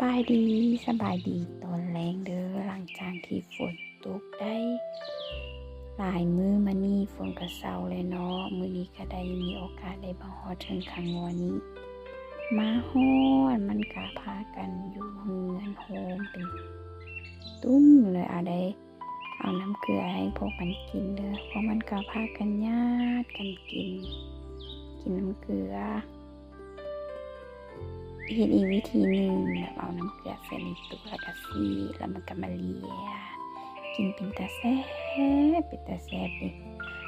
บายดีตอนแรงเด้อหลังจากที่ฝนตกได้หลายมื้อมานี่ฝนก็เซาเลยเนาะมื้อนี้ก็ได้มีโอกาสได้มาฮอดถึงข้างงัวนี้มาฮอดมันก็พากันอยู่เฮือนโฮมเป็นตุ้มเลยได้เอาน้ำเกลือให้พวกมันกินเด้อเพราะมันก็พากันญาติกันกินน้ำเกลือเฮ็ดอีกวิธีหนึ่งแบบเอาน้ำเกลือใส่ในตู้แล้วก็ซีแล้วมันก็มาเลียกินเป็นตาแซ่บดิ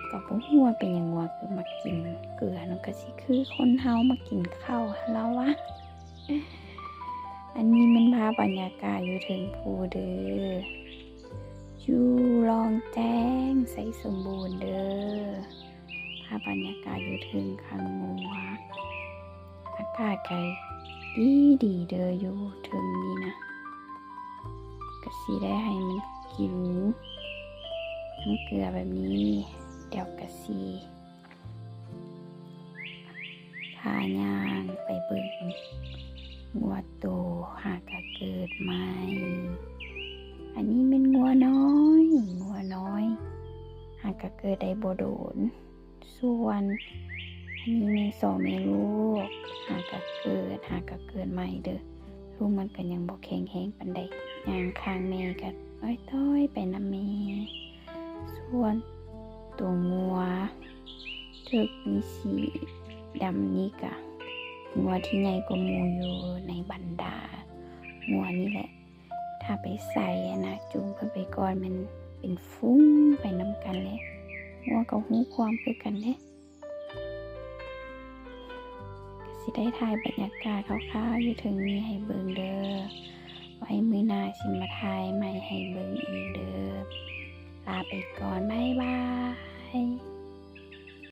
ก็บ่ฮู้ว่าเป็นหยังว่าคือมากินเกลือมันก็สิคือคนเฮามากินข้าวแล้ววะอันนี้มันภาพบรรยากาศอยู่ถึงภูเด้ออยู่รองแจ้งใสสมบูรณ์เด้อภาพบรรยากาศอยู่ถึงข้างงัวอากาศไกลดีเด้ออยู่ถึงนี่นะก็สิได้ให้มันกินน้ำเกลือแบบนี้เดี๋ยวก็สิพาย่างไปเบิ่งงัวโตหากก็เกิดใหม่อันนี้เป็นงัวน้อยหากก็เกิดได้บ่โดนส่วนอันนี้แม่2แม่ลูกหากก็เกิดใหม่เด้อลูกมันก็ยังบ่แข็งแรงปานใดย่างข้างแม่ก็ต้อยไปนำแม่ส่วนตัวงัวถึกมีสีดำนี้ก็งัวที่ใหญ่กว่าหมู่อยู่ในบรรดางัวนี่แหละถ้าไปใส่นะจูงเพิ่นไปก่อนมันเป็นฟุ้งไปนำกันแหละงัวก็ฮู้ความคือกันเด้สิได้ถ่ายบรรยากาศคร่าวๆอยู่ถึงนี้ให้เบิ่งเด้อไว้มื้อหน้าสิมาถ่ายใหม่ให้เบิ่งอีกเด้อลาไปก่อนบ๊ายบาย